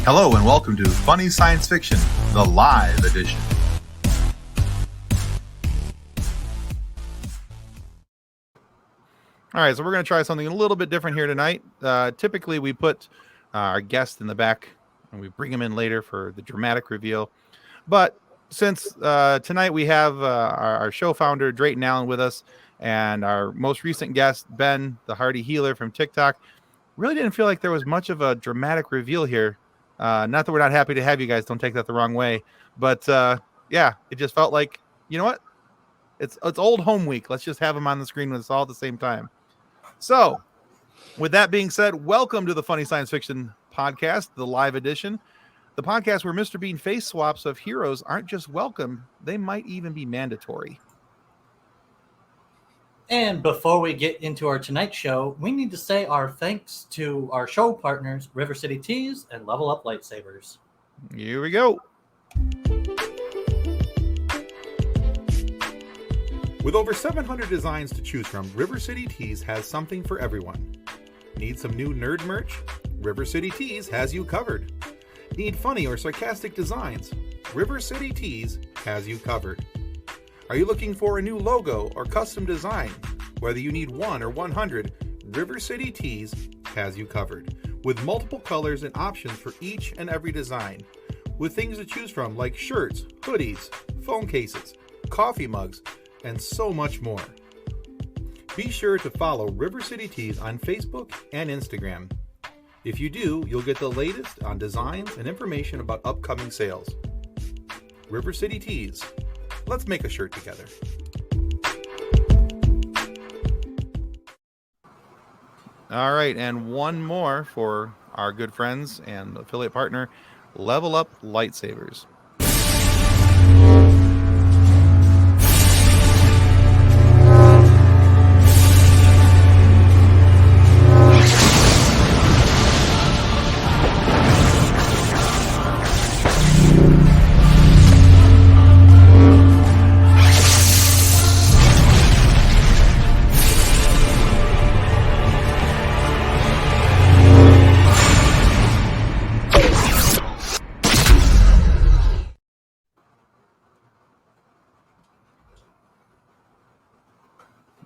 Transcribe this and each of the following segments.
Hello and welcome to Funny Science Fiction, the live edition. All right, so we're going to try something a little bit different here tonight. Typically, we put our guest in the back and we bring him in later for the dramatic reveal. But since tonight we have our show founder, Drayton Allen, with us, and our most recent guest, Ben, the Hardy Healer from TikTok, really didn't feel like there was much of a dramatic reveal here. Not that we're not happy to have you guys. Don't take that the wrong way. But, yeah, it just felt like, you know what? It's old home week. Let's just have them on the screen with us all at the same time. So, with that being said, welcome to the Funny Science Fiction Podcast, the live edition. The podcast where Mr. Bean face swaps of heroes aren't just welcome, they might even be mandatory. And before we get into our Tonight Show, we need to say our thanks to our show partners, River City Teas and Level Up Lightsabers. Here we go. With over 700 designs to choose from, River City Teas has something for everyone. Need some new nerd merch? River City Teas has you covered. Need funny or sarcastic designs? River City Teas has you covered. Are you looking for a new logo or custom design? Whether you need 1 or 100, River City Teas has you covered. With multiple colors and options for each and every design. With things to choose from like shirts, hoodies, phone cases, coffee mugs, and so much more. Be sure to follow River City Teas on Facebook and Instagram. If you do, you'll get the latest on designs and information about upcoming sales. River City Teas. Let's make a shirt together. All right, and one more for our good friends and affiliate partner, Level Up Lightsabers.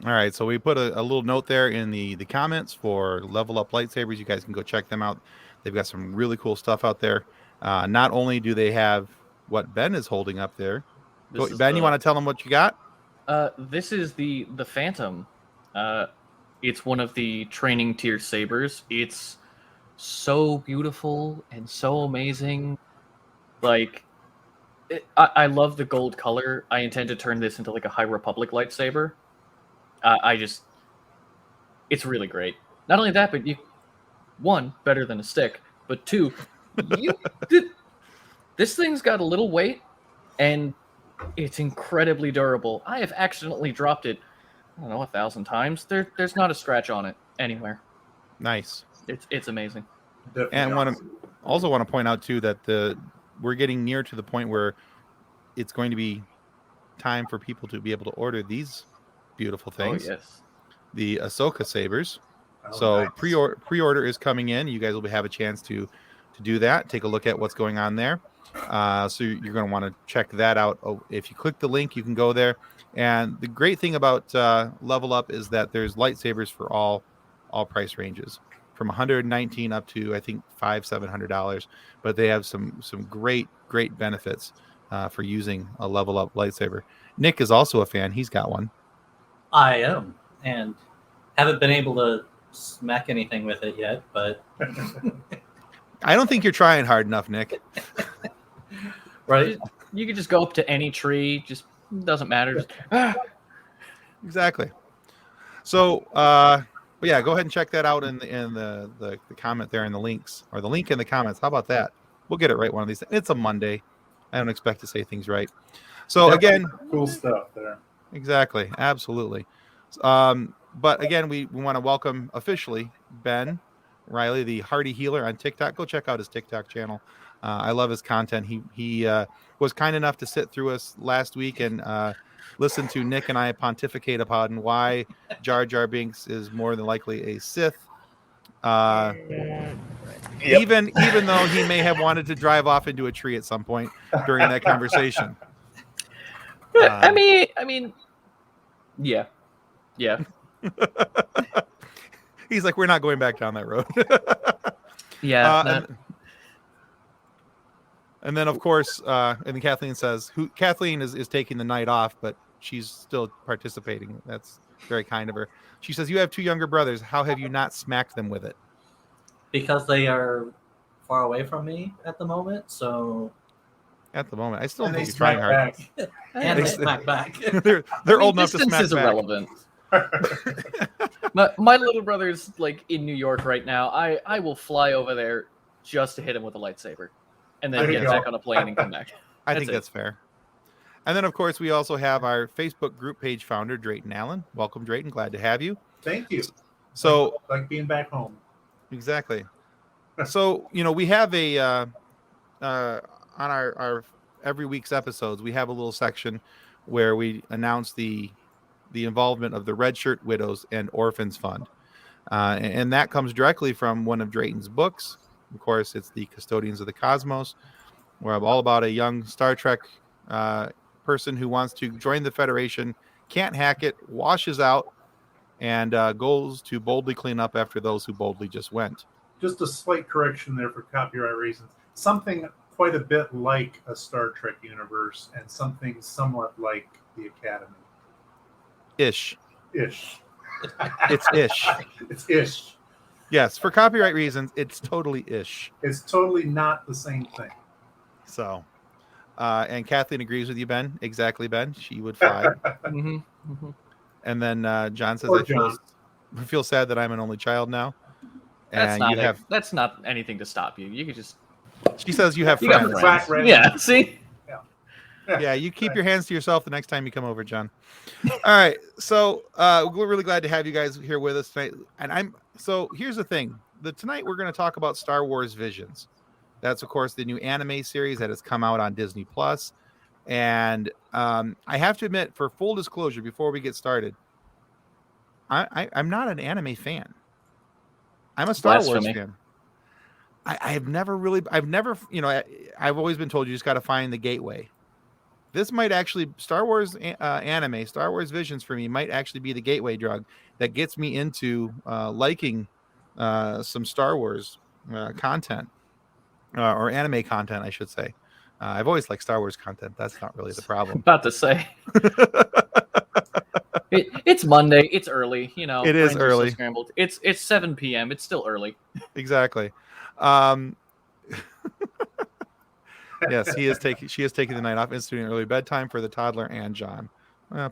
All right, so we put a little note there in the comments for Level Up Lightsabers. You guys can go check them out. They've got some really cool stuff out there. Not only do they have what Ben is holding up there. Ben, you want to tell them what you got? This is the Phantom. It's one of the training tier sabers. It's so beautiful and so amazing. Like, I love the gold color. I intend to turn this into like a High Republic lightsaber. It's really great. Not only that, but one, better than a stick, but two, this thing's got a little weight, and it's incredibly durable. I have accidentally dropped it, I don't know, 1,000 times. There's not a scratch on it anywhere. Nice. It's amazing. Definitely And awesome. also want to point out too that we're getting near to the point where it's going to be time for people to be able to order these beautiful things. Oh, yes. The Ahsoka sabers. Oh, So nice. pre-order is coming in. You guys will have a chance to do that. Take a look at what's going on there. So you're going to want to check that out. Oh, if you click the link, you can go there. And the great thing about Level Up is that there's lightsabers for all price ranges, from $119 up to I think $700. But they have some great benefits for using a Level Up lightsaber. Nick is also a fan. He's got one. I am, and haven't been able to smack anything with it yet, but I don't think you're trying hard enough, Nick. right. You could just go up to any tree. Just doesn't matter. Just, Exactly. So, but yeah, go ahead and check that out in the comment there in the links, or the link in the comments. How about that? We'll get it right one of these. It's a Monday. I don't expect to say things right. So again, Cool stuff there. exactly, absolutely. But again, we want to welcome officially Ben Reilly, the Hardy Healer on TikTok. Go check out his TikTok channel. I love his content. He was kind enough to sit through us last week and listen to Nick and I pontificate upon why Jar Jar Binks is more than likely a Sith. Even though he may have wanted to drive off into a tree at some point during that conversation. I mean, yeah. He's like, we're not going back down that road. Yeah. And then, of course, and then Kathleen says, Kathleen is taking the night off, but she's still participating. That's very kind of her. She says, you have 2 younger brothers. How have you not smacked them with it? Because they are far away from me at the moment, so... At the moment. I still And think they you're trying hard. And they smack back. They're old enough to distance smack is back. irrelevant. my little brother's like in New York right now. I will fly over there just to hit him with a lightsaber, and then There you get go. back on a plane and come back. I think it. that's fair. And then, of course, we also have our Facebook group page founder, Drayton Allen. Welcome, Drayton. Glad to have you. Thank you. So, Like being back home. exactly. So, we have a on our every week's episodes, we have a little section where we announce the involvement of the Red Shirt Widows and Orphans Fund. And that comes directly from one of Drayton's books. Of course, it's The Custodians of the Cosmos, where I'm all about a young Star Trek person who wants to join the Federation, can't hack it, washes out, and goes to boldly clean up after those who boldly just went. Just a slight correction there for copyright reasons. Something quite a bit like a Star Trek universe and something somewhat like the Academy. Ish. Ish. It's ish. It's ish. Yes, for copyright reasons, it's totally ish. It's totally not the same thing. So, and Kathleen agrees with you, Ben. Exactly, Ben. She would fly. And then John says, Poor I feel sad that I'm an only child now. That's And that's not anything to stop you. You could just she says you have you got friends. Flat red. Yeah, see? Yeah, you keep your hands to yourself the next time you come over, John. All right. So we're really glad to have you guys here with us tonight. And so here's the thing. Tonight we're going to talk about Star Wars Visions. That's, of course, the new anime series that has come out on Disney Plus. And I have to admit, for full disclosure, before we get started, I'm not an anime fan. I'm a Star Wars fan. I've never, I've always been told you just got to find the gateway. This might actually, Star Wars anime, Star Wars Visions for me might actually be the gateway drug that gets me into liking some Star Wars content or anime content, I should say. I've always liked Star Wars content. That's not really the problem. About to say. It's Monday. It's early. It is early. Scrambled. It's 7 p.m. It's still early. Exactly. Yes, she is taking the night off, instituting early bedtime for the toddler and John.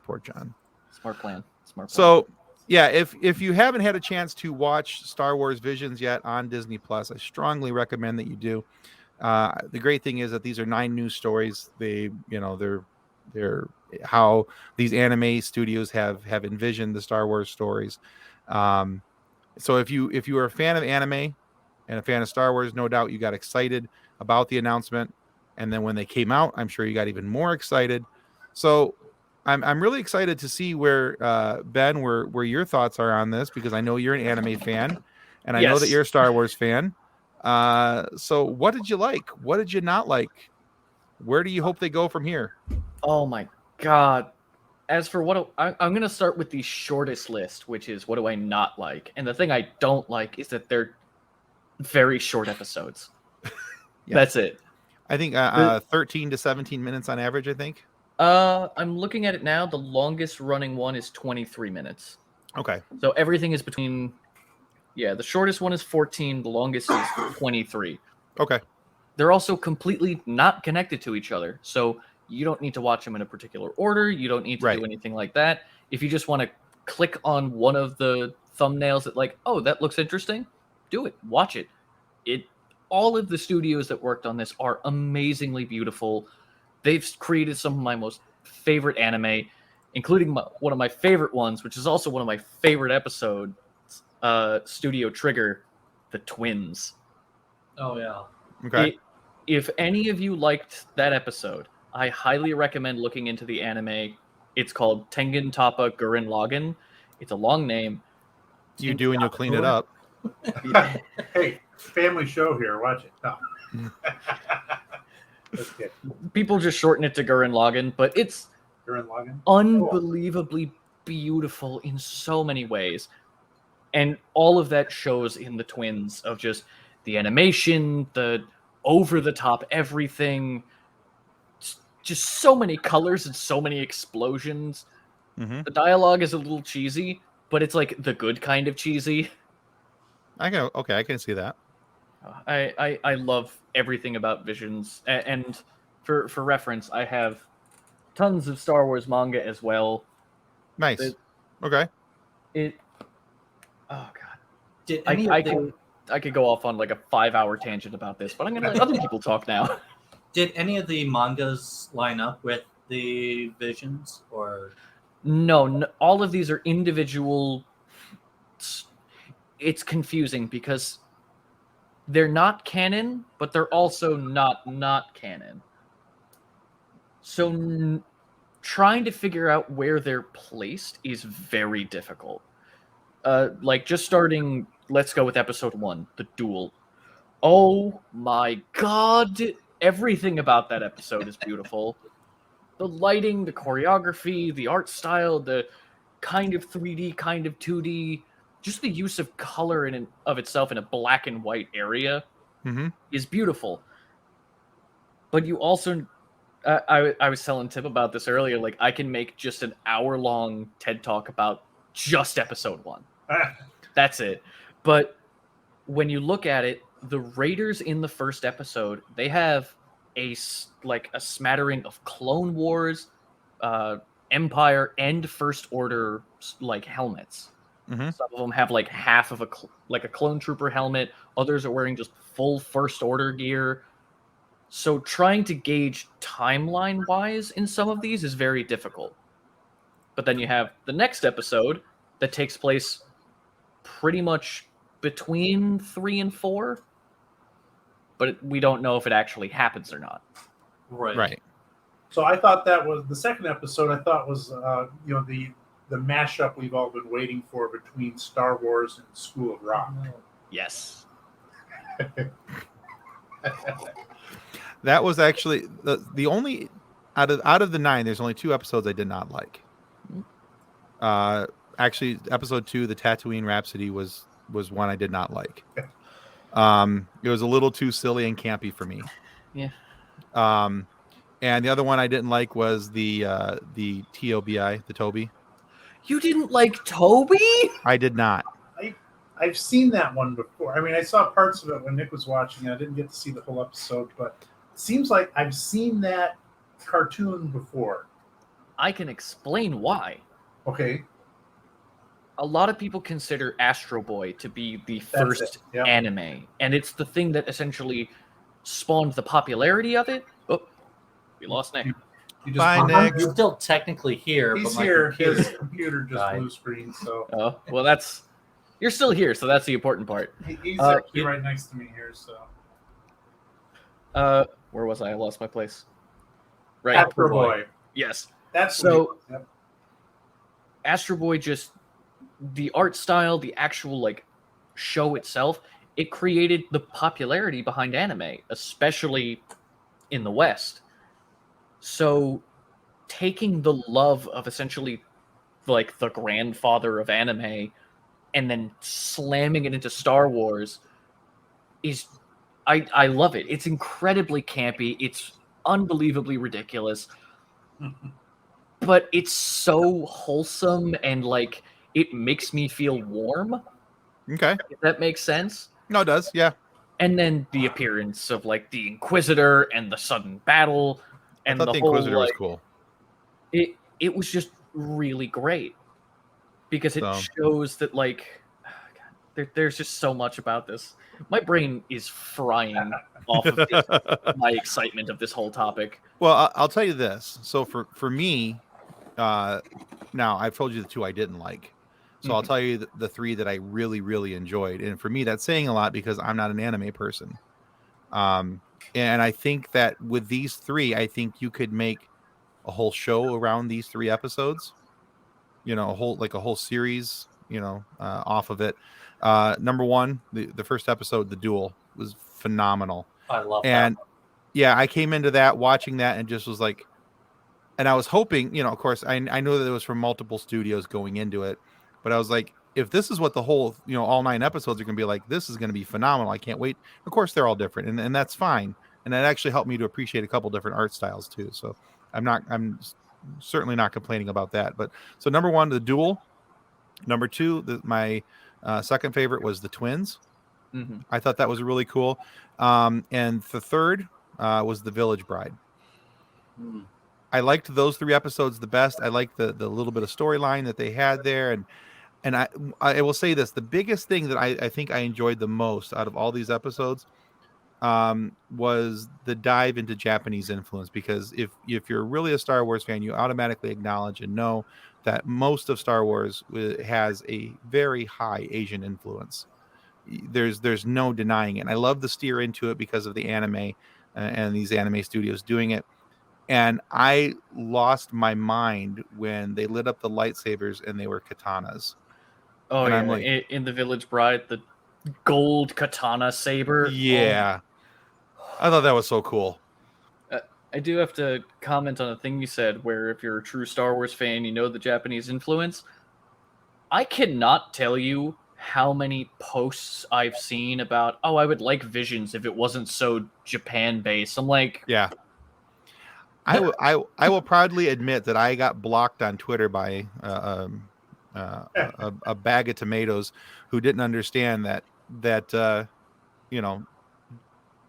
Poor John. Smart plan. So, yeah, if you haven't had a chance to watch Star Wars Visions yet on Disney Plus, I strongly recommend that you do. The great thing is that these are 9 new stories. They're how these anime studios have envisioned the Star Wars stories. So if you are a fan of anime and a fan of Star Wars, no doubt you got excited about the announcement. And then when they came out, I'm sure you got even more excited. So I'm really excited to see where Ben, where your thoughts are on this, because I know you're an anime fan, and I know that you're a Star Wars fan. So what did you like? What did you not like? Where do you hope they go from here? Oh my God. As for I'm going to start with the shortest list, which is what do I not like? And the thing I don't like is that they're very short episodes. Yeah. That's it. I think 13 to 17 minutes on average, I think. I'm looking at it now. The longest running one is 23 minutes. Okay. So everything is between, the shortest one is 14. The longest is 23. Okay. They're also completely not connected to each other. So you don't need to watch them in a particular order. You don't need to do anything like that. If you just want to click on one of the thumbnails that that looks interesting, do it. Watch it. All of the studios that worked on this are amazingly beautiful. They've created some of my most favorite anime, including one of my favorite ones, which is also one of my favorite episodes, Studio Trigger. the twins. Oh yeah. Okay. If any of you liked that episode, I highly recommend looking into the anime. It's called Tengen Toppa Gurren Lagann. It's a long name. You do, and you'll clean it up. Hey, family show here. Watch it. No. That's good. People just shorten it to Gurren Lagann, but it's Gurren Lagann. unbelievably beautiful in so many ways. And all of that shows in the twins of just the animation, the over-the-top everything, just so many colors and so many explosions. Mm-hmm. The dialogue is a little cheesy, but it's like the good kind of cheesy. I can see that. I love everything about Visions, and for reference, I have tons of Star Wars manga as well. Nice. Okay. Oh god, Did any I could go off on like a 5-hour tangent about this, but I'm gonna let other people talk now. Did any of the mangas line up with the Visions, or No, all of these are individual. It's confusing because they're not canon, but they're also not canon. So trying to figure out where they're placed is very difficult. Like just starting, let's go with episode 1, the duel. Oh my god, everything about that episode is beautiful. The lighting, the choreography, the art style, the kind of 3D, kind of 2D, just the use of color in and of itself in a black and white area is beautiful. But you also, I was telling Tim about this earlier, like I can make just an hour-long TED Talk about just episode 1. That's it. But when you look at it, the Raiders in the first episode, they have a smattering of Clone Wars, Empire, and First Order like helmets. Mm-hmm. Some of them have like half of a clone trooper helmet. Others are wearing just full First Order gear. So trying to gauge timeline-wise in some of these is very difficult. But then you have the next episode that takes place pretty much between 3 and 4. But we don't know if it actually happens or not. Right. So I thought that was the second episode. I thought was the mashup we've all been waiting for between Star Wars and School of Rock. Yes. That was actually the only out of the 9. There's only 2 episodes I did not like. Actually, episode 2, the Tatooine Rhapsody, was one I did not like. It was a little too silly and campy for me. Yeah. And the other one I didn't like was the TOBI, the Toby. You didn't like Toby? I did not. I've seen that one before. I mean, I saw parts of it when Nick was watching. I didn't get to see the whole episode, but it seems like I've seen that cartoon before. I can explain why. Okay. A lot of people consider Astro Boy to be the first anime, and it's the thing that essentially spawned the popularity of it. Oh, we lost Nick. You Bye, Nick. I'm still technically here. He's but my here. computer His computer just died. blue screen. So Oh, well, you're still here, so that's the important part. he's actually right next to me here. So Where was I? I lost my place. Right. Astro Boy. Yes. That's So- what yep. Astro Boy, just the art style, the actual like show itself, it created the popularity behind anime, especially in the West. So taking the love of essentially like the grandfather of anime and then slamming it into Star Wars is I love it. It's incredibly campy. It's unbelievably ridiculous. But it's so wholesome and like it makes me feel warm. Okay. If that makes sense. No, it does. Yeah. And then the appearance of like the Inquisitor and the sudden battle and I thought the whole Inquisitor was like, cool. It was just really great because it shows that like there's just so much about this. My brain is frying off of my excitement of this whole topic. Well, I'll tell you this. So for me, now I've told you the 2 I didn't like. So I'll tell you the three that I really, really enjoyed. And for me, that's saying a lot because I'm not an anime person. And I think that with these three, I think you could make a whole show around these 3 episodes. A whole series. Off of it. Number one, the first episode, the duel, was phenomenal. I love And that. yeah, I came into that watching that and just was like, and I was hoping, of course, I know that it was from multiple studios going into it, but I was like, if this is what the whole, all 9 episodes are going to be like, this is going to be phenomenal. I can't wait. Of course, they're all different, and that's fine. And that actually helped me to appreciate a couple different art styles too. So I'm certainly not complaining about that. But so number one, the duel. Number two, my second favorite was the twins. Mm-hmm. I thought that was really cool. And the third was the Village Bride. Mm. I liked those 3 episodes the best. I liked the little bit of storyline that they had there. And I will say this, the biggest thing that I think I enjoyed the most out of all these episodes was the dive into Japanese influence. Because if you're really a Star Wars fan, you automatically acknowledge and know that most of Star Wars has a very high Asian influence. There's no denying it. And I love the steer into it because of the anime and these anime studios doing it. And I lost my mind when they lit up the lightsabers and they were katanas. Oh, and yeah. I'm like, in the Village Bride, the gold katana saber. yeah. I thought that was so cool. I do have to comment on a thing you said, where if you're a true Star Wars fan, you know the Japanese influence. I cannot tell you how many posts I've seen about, oh, I would like Visions if it wasn't so Japan-based. I'm like... Yeah. I will proudly admit that I got blocked on Twitter by a bag of tomatoes who didn't understand that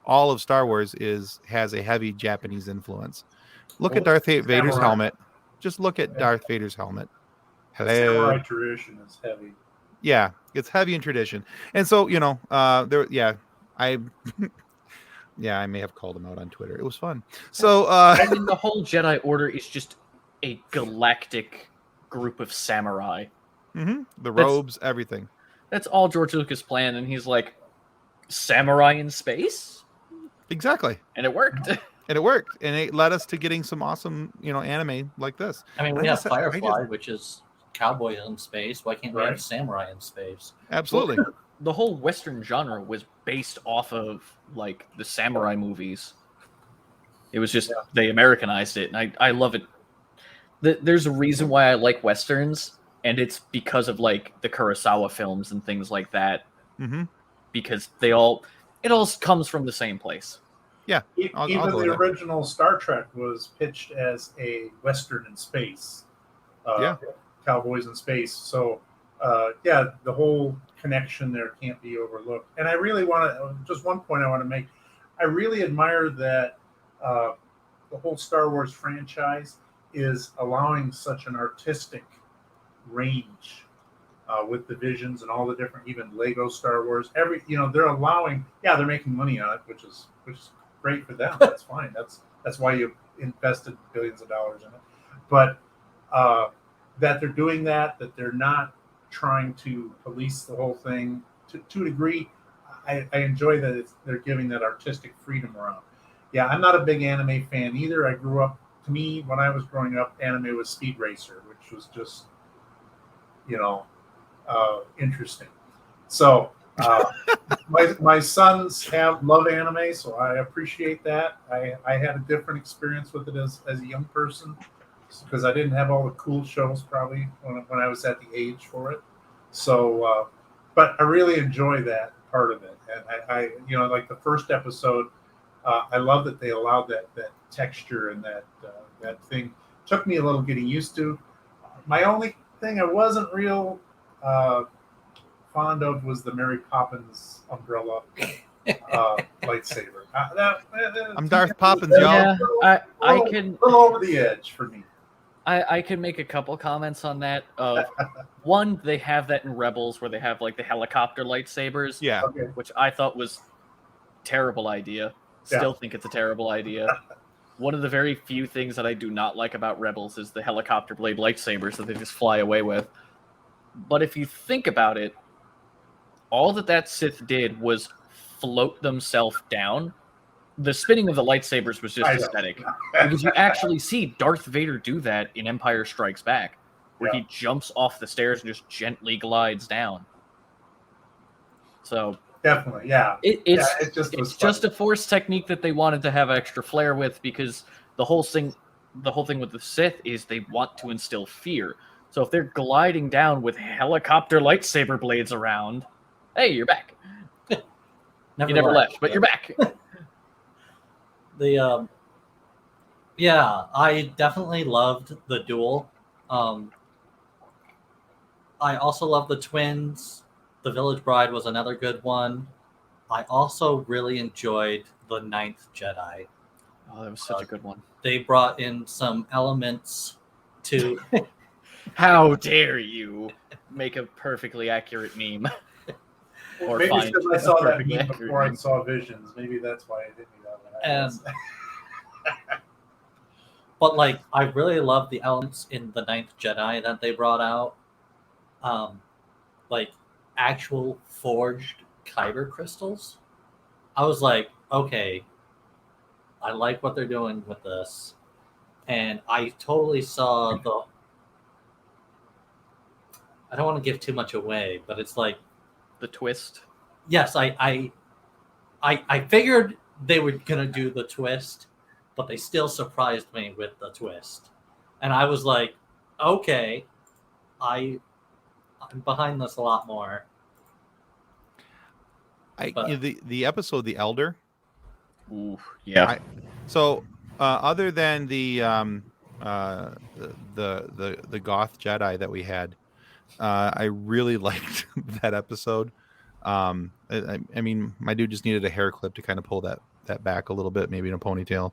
all of Star Wars has a heavy Japanese influence. Look at Darth Vader's helmet. Just look at Darth Vader's helmet. The samurai tradition is heavy. Yeah, it's heavy in tradition, and so I may have called him out on Twitter. It was fun. So I mean, the whole Jedi Order is just a galactic group of samurai. Mm-hmm. The robes, everything. That's all George Lucas planned, and he's like, samurai in space? Exactly. And it worked. And it worked. And it led us to getting some awesome, anime like this. I mean, we have Firefly, which is cowboys in space. Why can't we have samurai in space? Absolutely. Well, the whole Western genre was based off of, like, the samurai movies. It was just, they Americanized it, and I love it. There's a reason why I like Westerns, and it's because of, like, the Kurosawa films and things like that. Mm-hmm. Because it all comes from the same place. Yeah. Even the original Star Trek was pitched as a Western in space. Cowboys in space. So, the whole connection there can't be overlooked. And I really want to, just one point I want to make, I really admire that the whole Star Wars franchise is allowing such an artistic range with the Visions and all the different, even Lego Star Wars. They're allowing, they're making money on it, which is great for them. That's fine. That's why you invested billions of dollars in it. But that they're doing that they're not trying to police the whole thing to a degree. I enjoy that they're giving that artistic freedom around. Yeah, I'm not a big anime fan either. I grew up, to me, when I was growing up, anime was Speed Racer, which was just, interesting. So my sons love anime, so I appreciate that. I had a different experience with it as a young person, because I didn't have all the cool shows probably when I was at the age for it. So, but I really enjoy that part of it. And I like the first episode, I love that they allowed that texture and that thing. Took me a little getting used to. My only thing I wasn't real fond of was the Mary Poppins umbrella lightsaber. I'm Darth Poppins, y'all. Yeah, I can a little over the edge for me. I can make a couple comments on that. One, they have that in Rebels where they have like the helicopter lightsabers. Yeah. Okay. Which I thought was terrible idea. Still think it's a terrible idea. One of the very few things that I do not like about Rebels is the helicopter blade lightsabers that they just fly away with. But if you think about it, all that Sith did was float themselves down. The spinning of the lightsabers was just aesthetic. Because you actually see Darth Vader do that in Empire Strikes Back, where he jumps off the stairs and just gently glides down. So definitely, it's just a Force technique that they wanted to have extra flair with, because the whole thing with the Sith is they want to instill fear. So if they're gliding down with helicopter lightsaber blades around, hey, you're back. You never left, but you're back. I definitely loved the duel. I also love the twins. The Village Bride was another good one. I also really enjoyed the Ninth Jedi. Oh, that was such a good one. They brought in some elements to... How dare you make a perfectly accurate meme? Or maybe because I saw that meme before I saw Visions. Maybe that's why I didn't do that one. But like, I really love the elements in the Ninth Jedi that they brought out. Like actual forged kyber crystals. I was like, okay, I like what they're doing with this. And I totally saw I don't want to give too much away, but it's like the twist. Yes, I figured they were gonna do the twist, but they still surprised me with the twist, and I was like, okay, I'm behind this a lot more. The episode The Elder. Ooh, yeah. Other than the Goth Jedi that we had, I really liked that episode. I mean, my dude just needed a hair clip to kind of pull that back a little bit, maybe in a ponytail,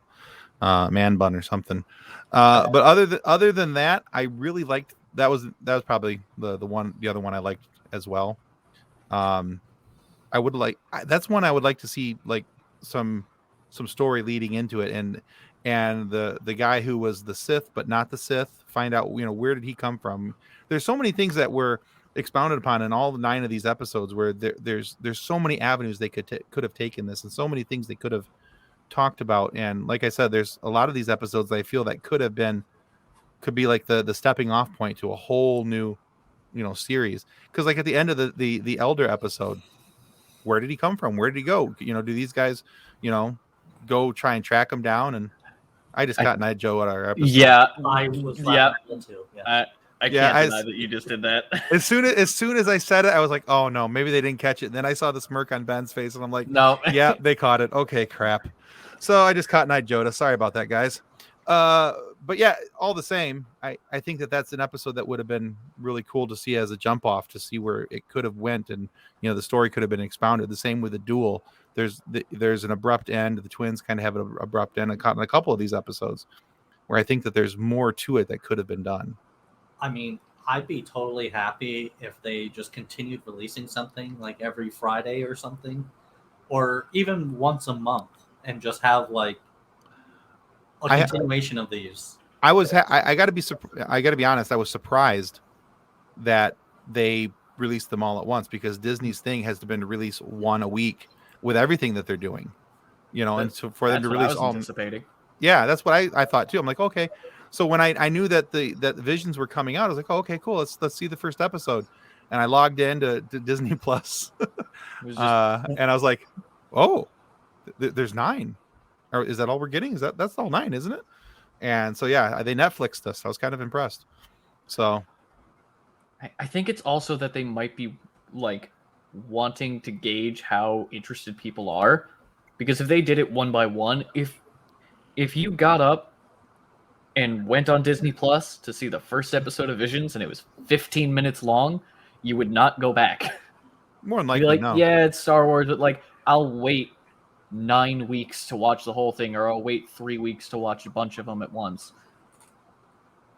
man bun or something. But other than that, I really liked that was probably the other one I liked as well. That's one I would like to see, like some story leading into it, and the guy who was the Sith but not the Sith, find out where did he come from. There's so many things that were expounded upon in all 9 of these episodes, where there's so many avenues they could have taken this, and so many things they could have talked about. And like I said, there's a lot of these episodes I feel that could be like the stepping off point to a whole new series. Because like at the end of the Elder episode, where did he come from? Where did he go? Do these guys go try and track him down? And I just got Night Joe at our episode. Yeah, I was too. Yeah. I can't deny that you just did that. As soon as I said it, I was like, oh no, maybe they didn't catch it. And then I saw the smirk on Ben's face, and I'm like, no, yeah, they caught it. Okay, crap. So I just caught Night Joda. Sorry about that, guys. But yeah, all the same, I think that's an episode that would have been really cool to see as a jump off, to see where it could have went, and the story could have been expounded. The same with the duel. There's an abrupt end. The twins kind of have an abrupt end in a couple of these episodes, where I think that there's more to it that could have been done. I mean, I'd be totally happy if they just continued releasing something like every Friday or something, or even once a month, and just have like a continuation of these. I got to be honest. I was surprised that they released them all at once, because Disney's thing has been to release one a week with everything that they're doing, and so for them to release all. Anticipating. Yeah, that's what I thought too. I'm like, okay. So when I knew that the Visions were coming out, I was like, oh, okay, cool. Let's see the first episode. And I logged into Disney Plus, and I was like, oh, there's 9. Or is that all we're getting? That's all 9, isn't it? And so yeah, they Netflixed us. I was kind of impressed. So I think it's also that they might be like wanting to gauge how interested people are, because if they did it one by one, if you got up and went on Disney Plus to see the first episode of Visions and it was 15 minutes long, you would not go back. More than likely, no. Yeah, it's Star Wars, but like, I'll wait 9 weeks to watch the whole thing, or I'll wait 3 weeks to watch a bunch of them at once.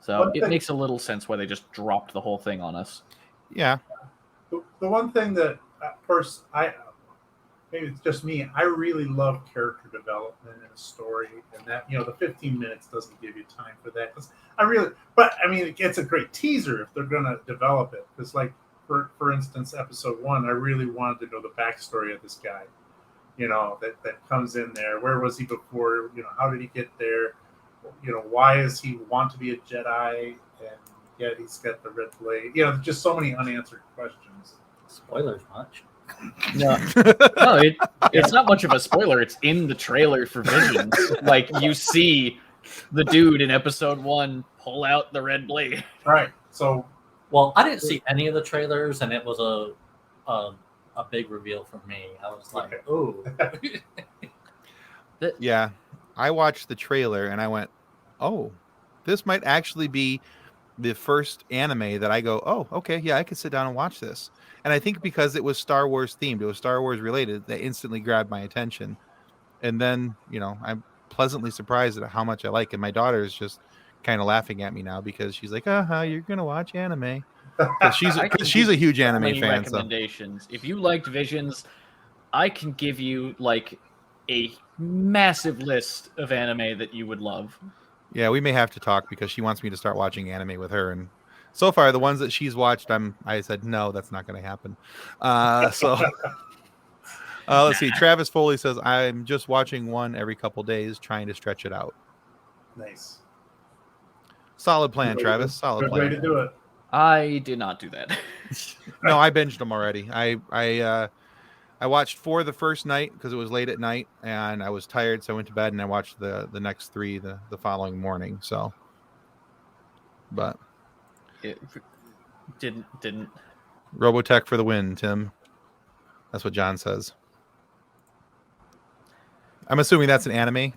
So it makes a little sense why they just dropped the whole thing on us. Yeah. The one thing that, maybe it's just me, I really love character development in of story, and that the 15 minutes doesn't give you time for that. But I mean, it's a great teaser if they're going to develop it. Because like for instance, episode 1, I really wanted to know the backstory of this guy. That comes in there. Where was he before? How did he get there? Why does he want to be a Jedi? And yet he's got the red blade. Just so many unanswered questions. Spoilers much. No, it's not much of a spoiler. It's in the trailer for Visions. Like, you see the dude in episode 1 pull out the red blade. Right. So, well, I didn't see any of the trailers, and it was a big reveal for me. I was like, "Oh." Yeah, I watched the trailer and I went, "Oh, this might actually be the first anime that I go, oh, okay, yeah, I could sit down and watch this." And I think because it was Star Wars themed, it was Star Wars related, that instantly grabbed my attention. And then, I'm pleasantly surprised at how much I like it. My daughter is just kind of laughing at me now because she's like, you're going to watch anime. She's a huge anime fan. Recommendations. So. If you liked Visions, I can give you like a massive list of anime that you would love. Yeah, we may have to talk because she wants me to start watching anime with her, and so far the ones that she's watched, I said no, that's not going to happen. Let's see. Travis Foley says, I'm just watching one every couple days, trying to stretch it out. Nice. Solid plan, Travis. Solid plan. Good way to do it. I did not do that. No, I binged them already. I watched 4 the first night because it was late at night and I was tired, so I went to bed and I watched the next 3 the following morning. So, but it didn't. Robotech for the win, Tim. That's what John says. I'm assuming that's an anime.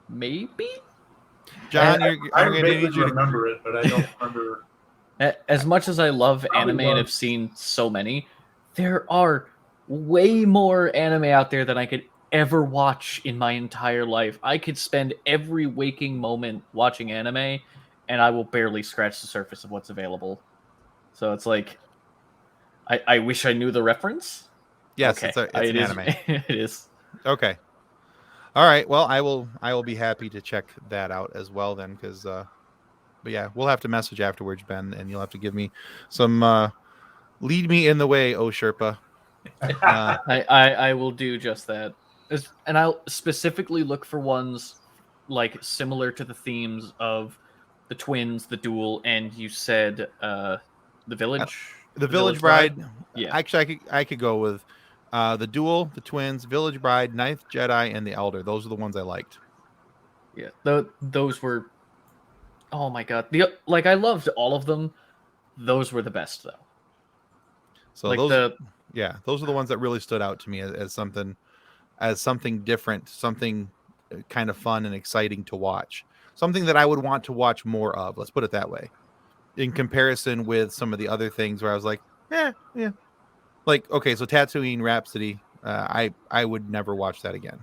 Maybe. John, I remember it, but I don't remember. As much as I love anime and have seen so many, there are way more anime out there than I could ever watch in my entire life. I could spend every waking moment watching anime, and I will barely scratch the surface of what's available. So it's like, I wish I knew the reference. Yes, okay. it's an anime. It is. Okay. All right. Well, I will be happy to check that out as well then, because but yeah, we'll have to message afterwards, Ben, and you'll have to give me some lead me in the way, oh Sherpa. I will do just that. And I'll specifically look for ones like similar to the themes of the twins, the duel, and you said the village. The Village Bride. Yeah. Actually, I could go with the duel, the twins, Village Bride, Ninth Jedi, and the Elder. Those are the ones I liked. Yeah, those were. Oh my god! I loved all of them. Those were the best, though. So those are the ones that really stood out to me as something different, something kind of fun and exciting to watch, something that I would want to watch more of. Let's put it that way. In comparison with some of the other things where I was like, yeah. Like, okay, so Tatooine Rhapsody, I would never watch that again.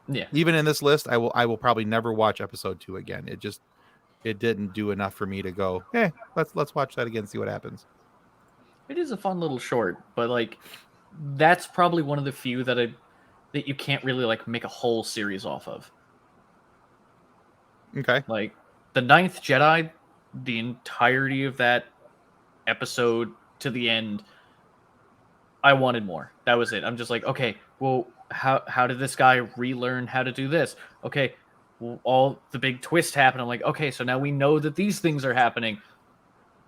Yeah. Even in this list, I will probably never watch episode 2 again. It didn't do enough for me to go, let's watch that again, see what happens. It is a fun little short, but like that's probably one of the few that you can't really like make a whole series off of. Okay. Like the Ninth Jedi, the entirety of that episode to the end, I wanted more. That was it. I'm just like, okay, well, how did this guy relearn how to do this? Okay, well, all the big twist happened. I'm like, okay, so now we know that these things are happening.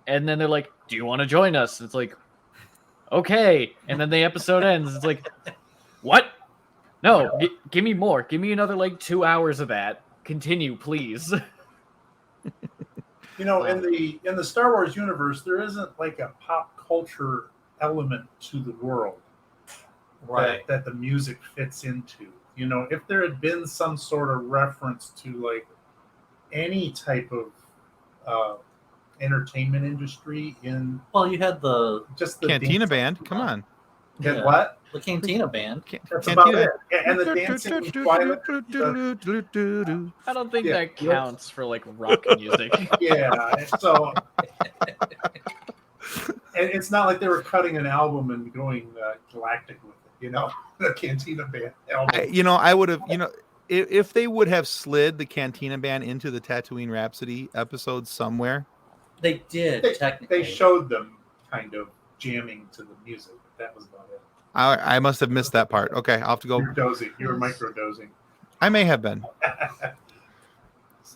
And then they're like, do you want to join us? It's like, okay. And then the episode ends. It's like, what? No, give me more. Give me another 2 hours of that. Continue, please. In the Star Wars universe, there isn't like a pop culture element to the world, right? That the music fits into. If there had been some sort of reference to like any type of entertainment industry in, well, you had the Cantina band. Come on. Yeah. What? The Cantina band. That's about it. And the dancing in Twilight. I don't think that counts for like rock music. Yeah. So And it's not like they were cutting an album and going galactic with it, the Cantina Band album. I would have, if they would have slid the Cantina Band into the Tatooine Rhapsody episode somewhere. They did, technically. They showed them kind of jamming to the music. That was about it. I must have missed that part. Okay, I'll have to go. You're dozing. You were micro-dozing. I may have been.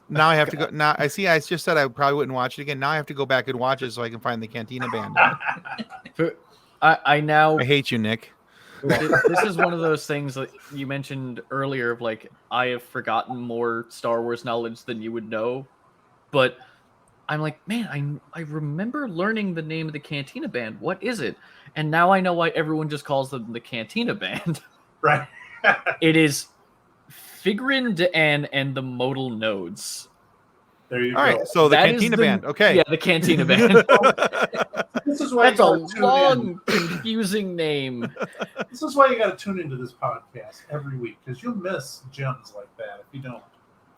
Now I have to go. Now I see. I just said I probably wouldn't watch it again. Now I have to go back and watch it so I can find the Cantina Band. I hate you, Nick. This is one of those things that you mentioned earlier of like, I have forgotten more Star Wars knowledge than you would know. But I'm like, man, I remember learning the name of the Cantina Band. What is it? And now I know why everyone just calls them the Cantina Band. Right. It is Figrin D'An and the Modal Nodes. There you All go. right, so the Cantina Band. Okay. Yeah, the Cantina Band. This is why That's a you gotta tune long, confusing name. This is why you got to tune into this podcast every week, because you'll miss gems like that if you don't.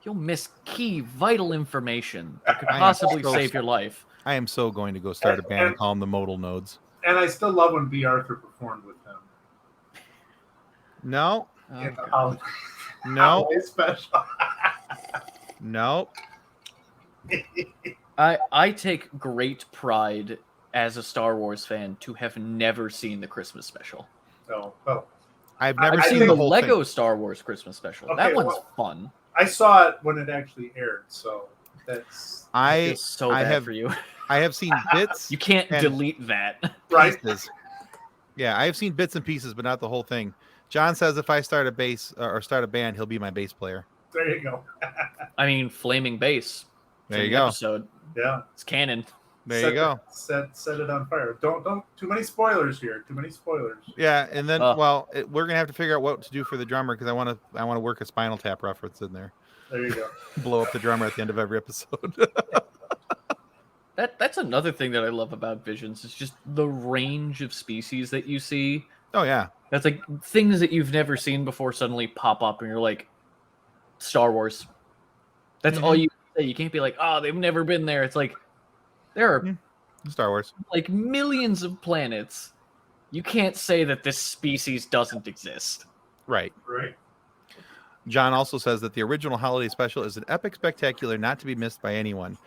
You'll miss key, vital information that could possibly save your life. I am so going to go start a band and call them the Modal Nodes. And I still love when B. Arthur performed with them. No. In the holiday special. No. I take great pride as a Star Wars fan to have never seen the Christmas special. No. Oh. I've never I've seen seen the whole Lego thing. Star Wars Christmas special. Okay, that one's fun. I saw it when it actually aired, so that's... I feel so bad for you. I have seen bits. You can't delete that. Right. Pieces. Yeah, I have seen bits and pieces, but not the whole thing. John says if I start a bass or start a band, he'll be my bass player. There you go. I mean, Flaming Bass. There you go. Episode. Yeah. It's canon. There you go. Set it on fire. Don't too many spoilers here. Too many spoilers. Yeah, and then we're gonna have to figure out what to do for the drummer because I want to work a Spinal Tap reference in there. There you go. Blow up the drummer at the end of every episode. That's another thing that I love about Visions. It's just the range of species that you see. Oh yeah. That's like things that you've never seen before suddenly pop up, and you're like, Star Wars. That's all you say. You can't be like, oh, they've never been there. It's like there are Star Wars, like millions of planets. You can't say that this species doesn't exist. Right. Right. John also says that the original holiday special is an epic spectacular not to be missed by anyone.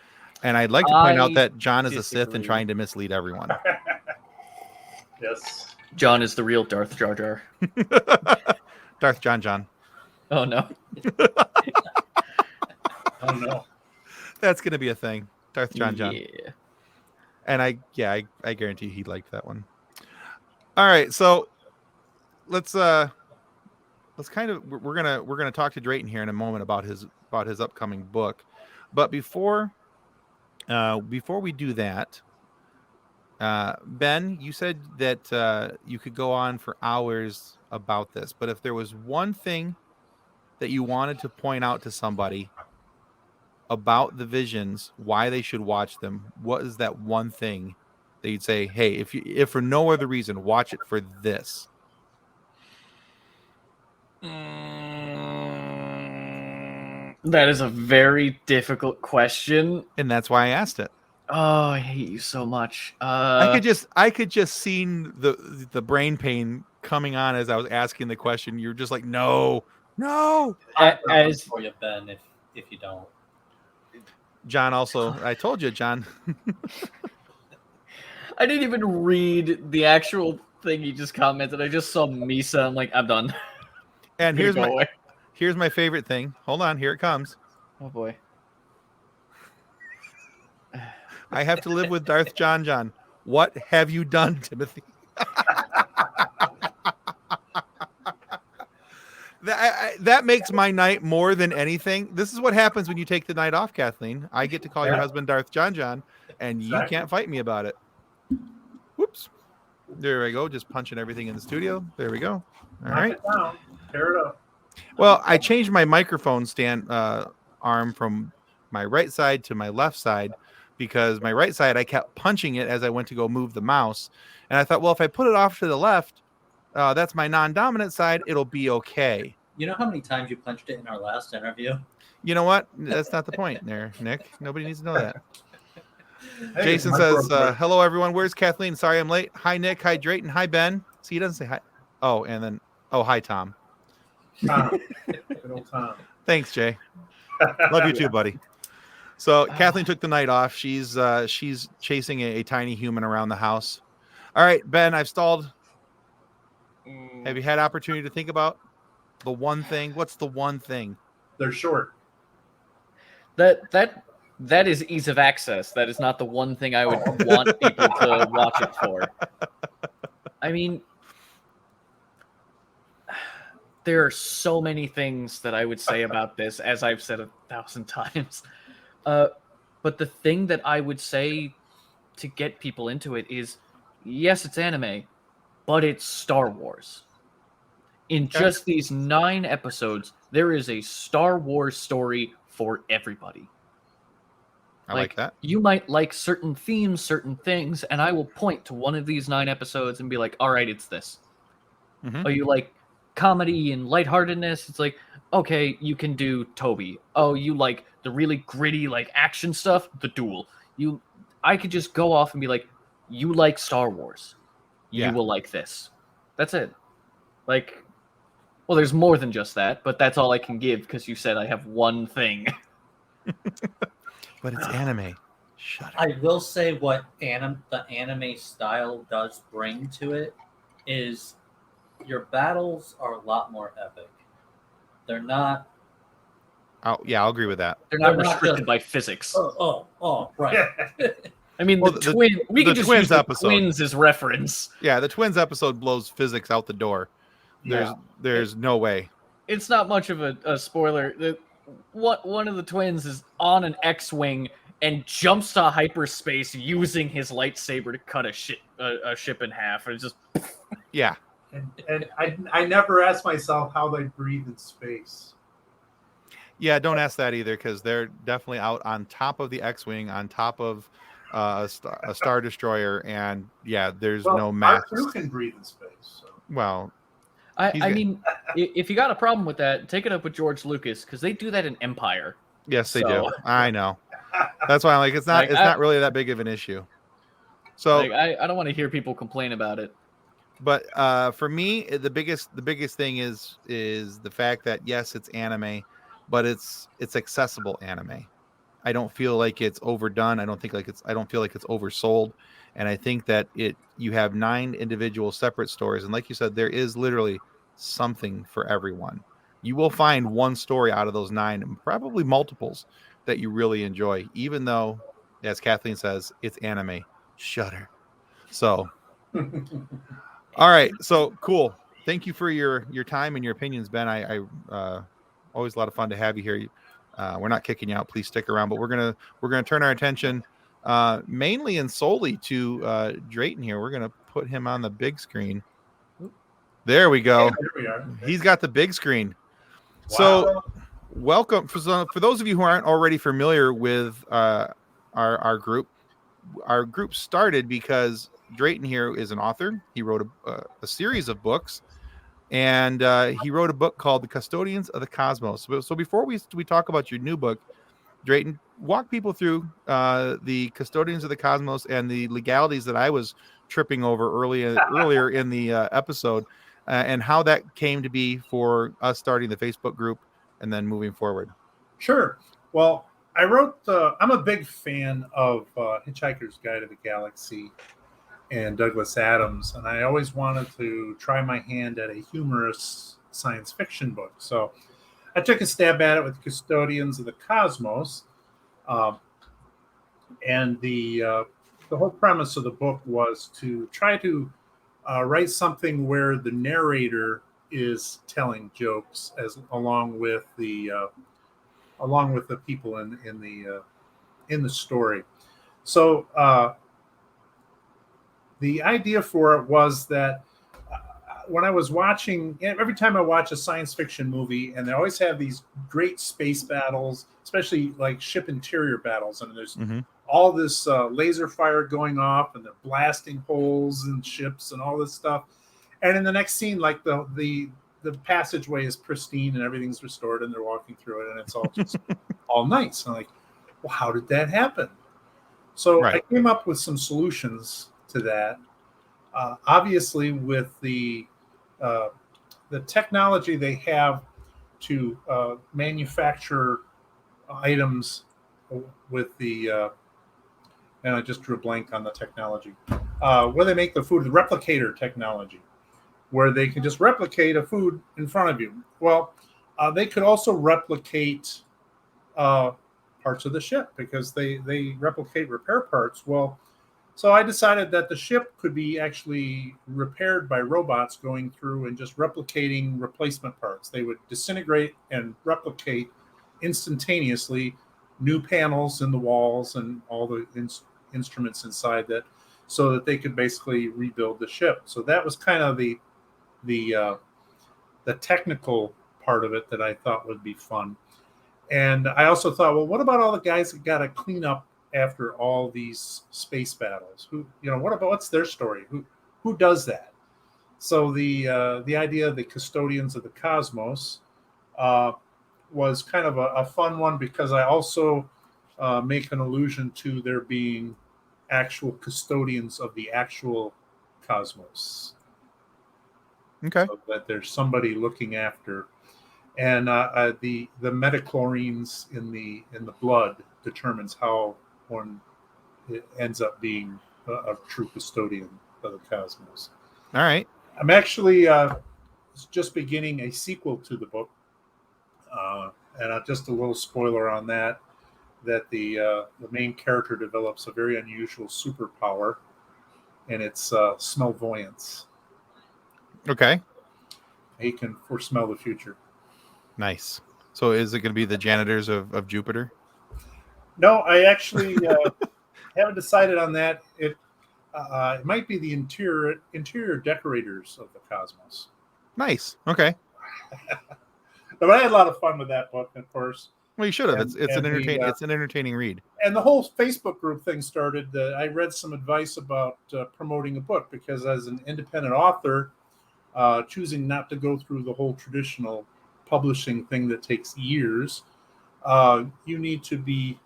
And I'd like to point out that John is a Sith and trying to mislead everyone. Yes. John is the real Darth Jar Jar. Darth John. Oh, no. Oh, no. That's going to be a thing. Darth John. Yeah. And I guarantee he liked that one. All right. So let's kind of, we're going to talk to Drayton here in a moment about his upcoming book. But before we do that, Ben, you said that you could go on for hours about this, but if there was one thing that you wanted to point out to somebody about the Visions, why they should watch them, what is that one thing that you'd say, hey, if for no other reason, watch it for this? That is a very difficult question. And that's why I asked it. Oh, I hate you so much. I could just see the brain pain coming on as I was asking the question. You're just like, no. As for you, Ben, if you don't. John also, I told you, John. I didn't even read the actual thing he just commented. I just saw Misa. I'm like, I'm done. And here's my favorite thing. Hold on, here it comes. Oh boy. I have to live with Darth John. What have you done, Timothy? That makes my night more than anything. This is what happens when you take the night off, Kathleen. I get to call your husband Darth John, and you can't fight me about it. Whoops. There we go. Just punching everything in the studio. There we go. All right. Knock it down. Tear it up. Well, I changed my microphone stand arm from my right side to my left side because my right side, I kept punching it as I went to go move the mouse. And I thought, well, if I put it off to the left, that's my non-dominant side, it'll be okay. You know how many times you punched it in our last interview? You know what? That's not the point there, Nick. Nobody needs to know that. Hey, Jason says, hello, everyone. Where's Kathleen? Sorry I'm late. Hi, Nick. Hi, Drayton. Hi, Ben. See, he doesn't say hi. Oh, and then, hi, Tom. Tom. Good old Tom. Thanks, Jay. Love you too, buddy. So Kathleen took the night off. She's chasing a tiny human around the house. All right, Ben, I've stalled. Have you had opportunity to think about the one thing? What's the one thing? They're short. That is ease of access. That is not the one thing I would want people to watch it for. I mean, there are so many things that I would say about this, as I've said 1,000 times. But the thing that I would say to get people into it is, yes, it's anime, but it's Star Wars. In just these 9 episodes, there is a Star Wars story for everybody. I like that. You might like certain themes, certain things, and I will point to one of these 9 episodes and be like, all right, it's this. Mm-hmm. Oh, you like comedy and lightheartedness? It's like, okay, you can do Toby. Oh, you like the really gritty, like action stuff? The Duel. I could just go off and be like, you like Star Wars. You will like this. That's it. Like, well, there's more than just that, but that's all I can give because you said I have one thing. But it's anime. Shut up. I will say what the anime style does bring to it is your battles are a lot more epic. They're not. Oh yeah, I'll agree with that. They're not They're not restricted just- by physics. Right. I mean, Well, the twin. We the can just twins use the episode. twins as reference. Yeah, the twins episode blows physics out the door. There's no way. It's not much of a spoiler. One of the twins is on an X-wing and jumps to hyperspace using his lightsaber to cut a ship in half. And it's just Yeah. And I never asked myself how they breathe in space. Yeah, don't ask that either, because they're definitely out on top of the X-wing, on top of a Star Destroyer, and yeah, there's no mask. R2 can breathe in space. So. Well, I mean, if you got a problem with that, take it up with George Lucas because they do that in Empire. yes, they do. I know. That's why I'm like, it's not not really that big of an issue. So I don't want to hear people complain about it. But for me, the biggest thing is the fact that yes, it's anime, but it's accessible anime. I don't feel like it's overdone. I don't feel like it's oversold. And I think that you have 9 individual separate stories, and like you said, there is literally something for everyone. You will find one story out of those 9, and probably multiples that you really enjoy, even though, as Kathleen says, it's anime. Shudder. So. All right, so cool. Thank you for your time and your opinions, Ben. I always a lot of fun to have you here. We're not kicking you out. Please stick around. But we're gonna turn our attention mainly and solely to Drayton here. We're gonna put him on the big screen. There we go. There we are. He's got the big screen. Wow. So welcome for those of you who aren't already familiar with our group. Our group started because Drayton here is an author. He wrote a series of books, and he wrote a book called The Custodians of the Cosmos. So before we talk about your new book, Drayton, walk people through the Custodians of the Cosmos and the legalities that I was tripping over earlier in the episode, and how that came to be for us starting the Facebook group and then moving forward. Sure. Well, I wrote. I'm a big fan of Hitchhiker's Guide to the Galaxy and Douglas Adams, and I always wanted to try my hand at a humorous science fiction book. So I took a stab at it with Custodians of the Cosmos, and the whole premise of the book was to try to write something where the narrator is telling jokes along with the people in the story. So the idea for it was that when I was watching, every time I watch a science fiction movie, and they always have these great space battles, especially like ship interior battles, and there's all this laser fire going off, and they're blasting holes in ships and all this stuff. And in the next scene, like the passageway is pristine and everything's restored, and they're walking through it, and it's all just all nice. And I'm like, well, how did that happen? So I Right. came up with some solutions to that. Obviously, with the technology they have to manufacture items with and I just drew a blank on the technology, where they make the food, the replicator technology, where they can just replicate a food in front of you. Well, they could also replicate uh, parts of the ship because they replicate repair parts. Well, so I decided that the ship could be actually repaired by robots going through and just replicating replacement parts. They would disintegrate and replicate instantaneously new panels in the walls and all the instruments inside that, so that they could basically rebuild the ship. So that was kind of the the technical part of it that I thought would be fun. And I also thought, well, what about all the guys that got to clean up after all these space battles? What's their story? Who does that? So the idea of the custodians of the cosmos uh, was kind of a fun one, because I also make an allusion to there being actual custodians of the actual cosmos, Okay. so that there's somebody looking after. And the metachlorines in the blood determines how one ends up being a true custodian of the cosmos. All right. I'm actually just beginning a sequel to the book, and just a little spoiler on that. That the main character develops a very unusual superpower, and it's smellvoyance. Okay. He can foresmell the future. Nice. So is it going to be the janitors of Jupiter? No, I actually haven't decided on that. It might be the interior decorators of the cosmos. Nice. Okay. But I had a lot of fun with that book, of course. Well, you should have. And- It's and it's an entertaining read. And the whole Facebook group thing started. I read some advice about promoting a book, because as an independent author, choosing not to go through the whole traditional publishing thing that takes years, you need to be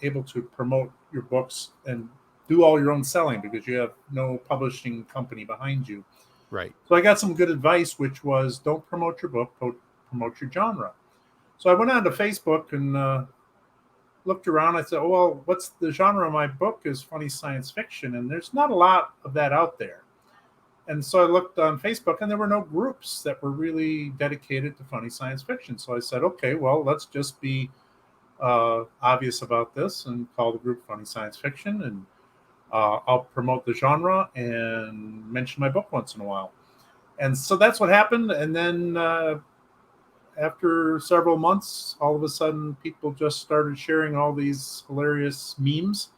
able to promote your books and do all your own selling, because you have no publishing company behind you. Right. So I got some good advice, which was don't promote your book, promote your genre. So I went on to Facebook and looked around. I said, oh, well, what's the genre of my book? Is funny science fiction, and there's not a lot of that out there. And so I looked on Facebook, and there were no groups that were really dedicated to funny science fiction. So I said, okay, well, let's just be obvious about this and call the group Funny Science Fiction, and I'll promote the genre and mention my book once in a while. And so that's what happened. And then after several months, all of a sudden, people just started sharing all these hilarious memes,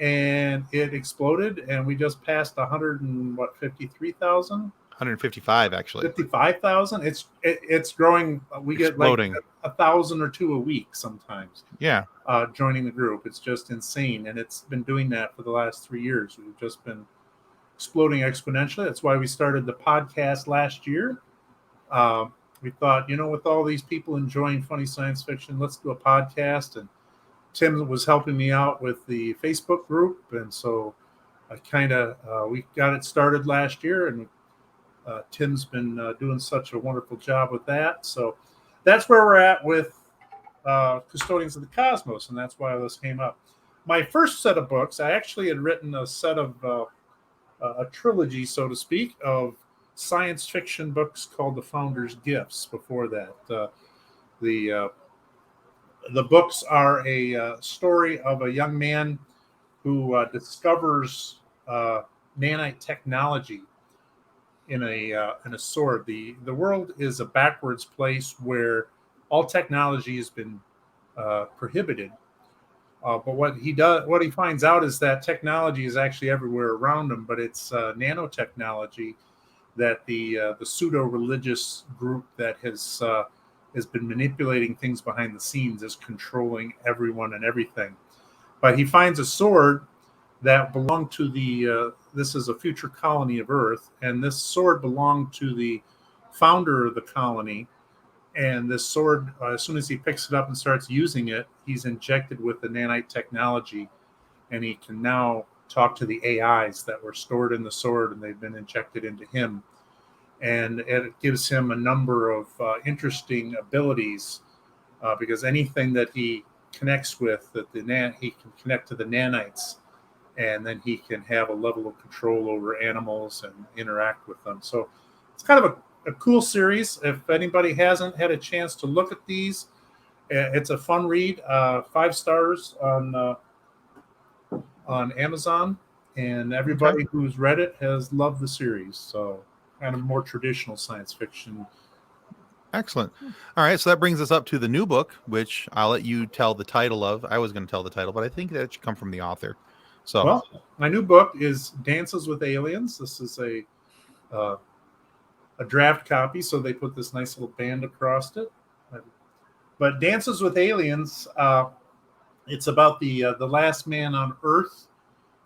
and it exploded. And we just passed 53,000. 155 actually. 55,000. It's growing. We Exploding. get like 1,000 or two a week sometimes. Yeah. Joining the group, it's just insane, and it's been doing that for the last 3 years. We've just been exploding exponentially. That's why we started the podcast last year. We thought, with all these people enjoying funny science fiction, let's do a podcast. And Tim was helping me out with the Facebook group, and so we got it started last year, and Tim's been doing such a wonderful job with that. So that's where we're at with Custodians of the Cosmos, and that's why this came up. My first set of books, I actually had written a set of a trilogy, so to speak, of science fiction books called The Founder's Gifts. Before that, the books are a story of a young man who discovers nanite technology in a sword. The world is a backwards place where all technology has been prohibited. But what he finds out is that technology is actually everywhere around him, but it's nanotechnology that the pseudo-religious group that has been manipulating things behind the scenes is controlling everyone and everything. But he finds a sword that belonged to this is a future colony of Earth, and this sword belonged to the founder of the colony. And this sword, as soon as he picks it up and starts using it, he's injected with the nanite technology and he can now talk to the AIs that were stored in the sword, and they've been injected into him. And it gives him a number of interesting abilities because anything that he connects with, he can connect to the nanites, and then he can have a level of control over animals and interact with them. So it's kind of a cool series. If anybody hasn't had a chance to look at these, it's a fun read. 5 stars on Amazon, and everybody who's read it has loved the series. So kind of more traditional science fiction. Excellent. All right, so that brings us up to the new book, which I'll let you tell the title of. I was going to tell the title, but I think that should come from the author. So, well, my new book is Dances with Aliens. This is a draft copy, so they put this nice little band across it. But Dances with Aliens, it's about the last man on Earth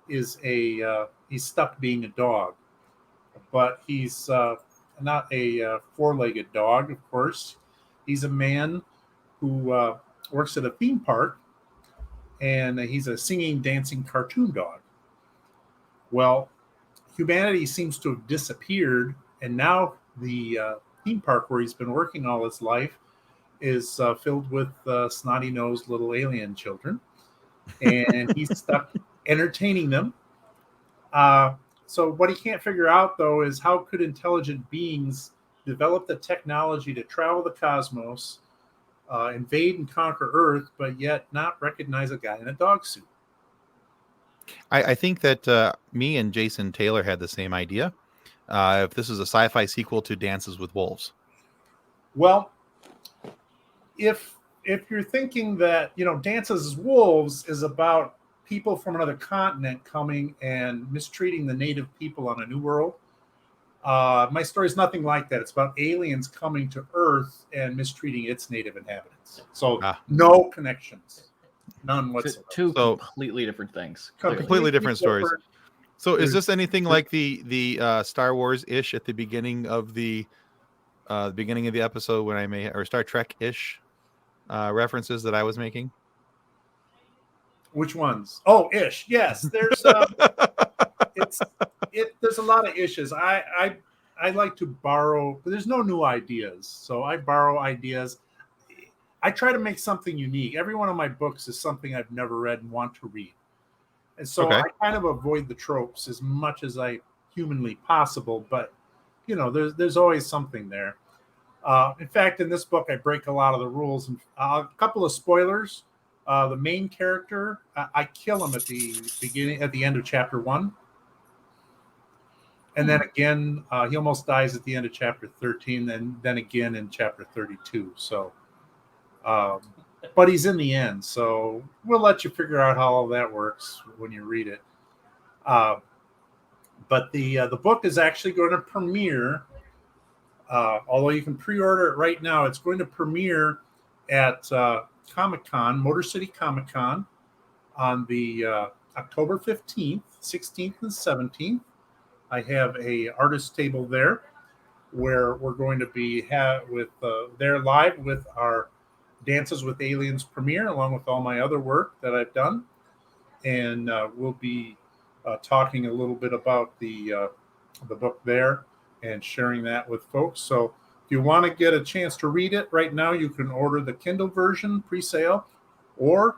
is he's stuck being a dog, but he's not a 4-legged dog, of course. He's a man who works at a theme park, and he's a singing, dancing cartoon dog. Well, humanity seems to have disappeared, and now the theme park where he's been working all his life is filled with snotty-nosed little alien children, and he's stuck entertaining them. So what he can't figure out, though, is how could intelligent beings develop the technology to travel the cosmos, invade and conquer Earth, but yet not recognize a guy in a dog suit? I think that me and Jason Taylor had the same idea. If this is a sci-fi sequel to Dances with Wolves. Well, if you're thinking that, Dances with Wolves is about people from another continent coming and mistreating the native people on a new world, my story is nothing like that. It's about aliens coming to Earth and mistreating its native inhabitants. So no connections, none whatsoever. Two completely different things. Completely different stories. So is this anything like the Star Wars-ish at the beginning of the episode when or Star Trek-ish references that I was making? Which ones? Oh, ish. Yes, there's there's a lot of ishes. I like to borrow, but there's no new ideas, so I borrow ideas. I try to make something unique. Every one of my books is something I've never read and want to read, and so I kind of avoid the tropes as much as I humanly possible. But there's always something there. In fact, in this book, I break a lot of the rules. And a couple of spoilers. The main character, I kill him at the end of chapter 1. And then again, he almost dies at the end of chapter 13, and then again in chapter 32. So, but he's in the end. So we'll let you figure out how all that works when you read it. But the book is actually going to premiere, although you can pre-order it right now. It's going to premiere at Comic-Con, Motor City Comic-Con, on the October 15th, 16th, and 17th. I have a artist table there where we're going to be there live with our Dances with Aliens premiere, along with all my other work that I've done. And we'll be talking a little bit about the book there and sharing that with folks. So if you want to get a chance to read it right now, you can order the Kindle version pre-sale, or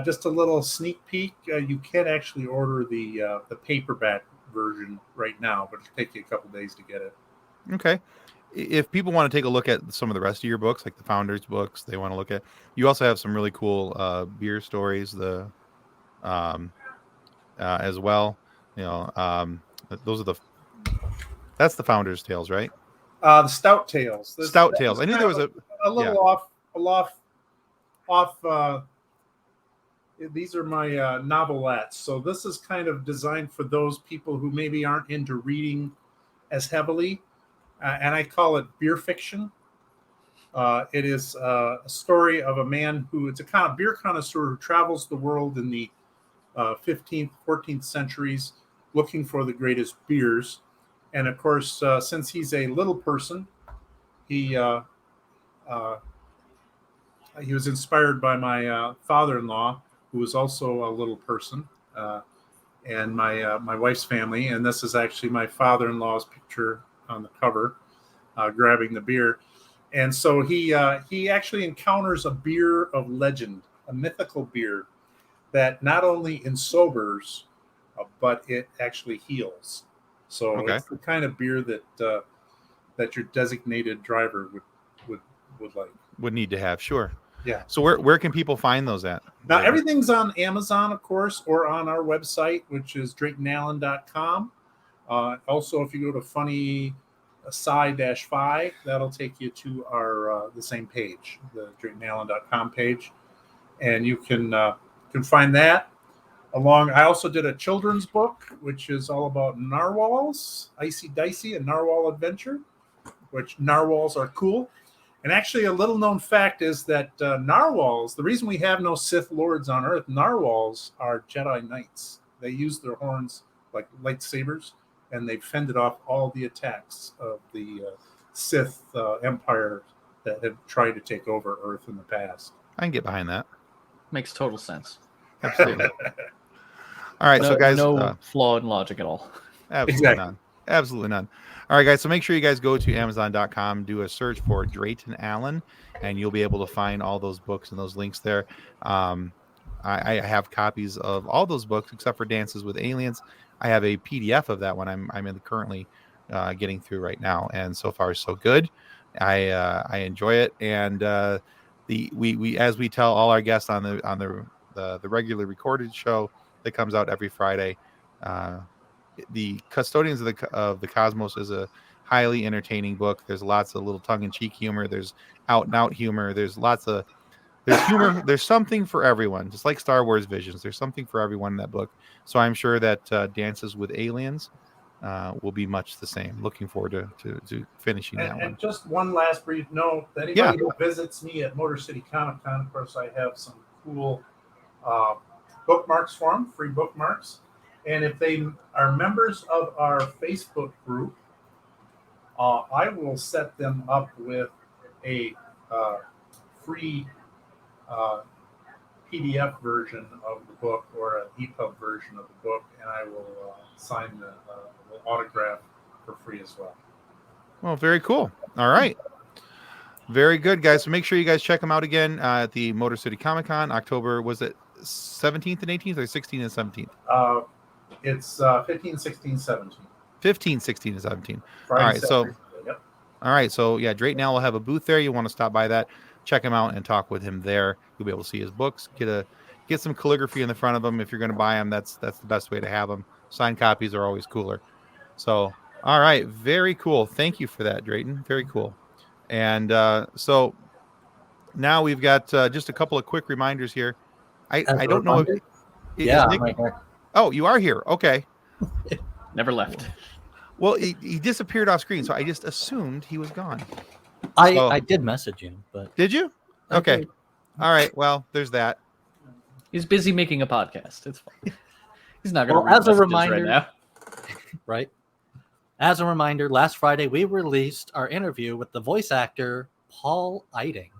just a little sneak peek. You can actually order the paperback version right now, but it'll take you a couple days to get it. Okay. If people want to take a look at some of the rest of your books, like the Founders books, they want to look at. You also have some really cool beer stories. As well. That's the Founders Tales, right? The Stout Tales. Stout Tales. I knew there was a little off. These are my novelettes. So this is kind of designed for those people who maybe aren't into reading as heavily, and I call it beer fiction. It is a story of a man it's a kind of beer connoisseur who travels the world in the 15th, 14th centuries looking for the greatest beers. And of course, since he's a little person, he was inspired by my father-in-law, who was also a little person. and my wife's family. And this is actually my father-in-law's picture on the cover, grabbing the beer. And so he actually encounters a beer of legend, a mythical beer that not only ensobers, but it actually heals. So it's the kind of beer that your designated driver would like. Would need to have, sure. Yeah. So where can people find those at? Now, everything's on Amazon, of course, or on our website, which is DraytonAllen.com. Also, if you go to Funny Sci-5, that'll take you to our the same page, the DraytonAllen.com page, and you can find that. I also did a children's book, which is all about narwhals, Icy Dicey, a narwhal adventure, which narwhals are cool. And actually, a little known fact is that narwhals, the reason we have no Sith Lords on Earth, narwhals are Jedi Knights. They use their horns like lightsabers, and they fended off all the attacks of the Sith Empire that have tried to take over Earth in the past. I can get behind that. Makes total sense. Absolutely. All right, so guys, no flaw in logic at all. Absolutely none. Absolutely none. All right, guys, so make sure you guys go to Amazon.com, do a search for Drayton Allen, and you'll be able to find all those books and those links there. I have copies of all those books except for Dances with Aliens. I have a PDF of that one I'm currently getting through right now, and so far so good. I enjoy it, and we as we tell all our guests on the regularly recorded show that comes out every Friday. The Custodians of the Cosmos is a highly entertaining book. There's lots of little tongue-in-cheek humor. There's out-and-out humor. There's humor. There's something for everyone. Just like Star Wars Visions, there's something for everyone in that book. So I'm sure that Dances with Aliens will be much the same. Looking forward to finishing that one. And just one last brief note: anybody who visits me at Motor City Comic Con, of course, I have some cool bookmarks for them, free bookmarks. And if they are members of our Facebook group, I will set them up with a free PDF version of the book or an EPUB version of the book, and I will sign the autograph for free as well. Well, very cool. All right. Very good, guys. So make sure you guys check them out again at the Motor City Comic Con, October, was it 17th and 18th or 16th and 17th? It's 15, 16, 17. 15, 16, and 17. Friday, all right, Saturday, yep. All right, so yeah, Drayton Allen will have a booth there. You want to stop by that, check him out, and talk with him there. You'll be able to see his books, get some calligraphy in the front of them. If you're going to buy them, that's the best way to have them. Signed copies are always cooler. So, all right, very cool. Thank you for that, Drayton. Very cool. And so now we've got just a couple of quick reminders here. I don't know if I'm right here. Oh, you are here. Okay. Never left. Well, he disappeared off screen, so I just assumed he was gone. I did message him, but did you? Okay. All right. Well, there's that. He's busy making a podcast. It's fine. He's not going to. Well, as a reminder, right now. Right. As a reminder, last Friday we released our interview with the voice actor Paul Eiting.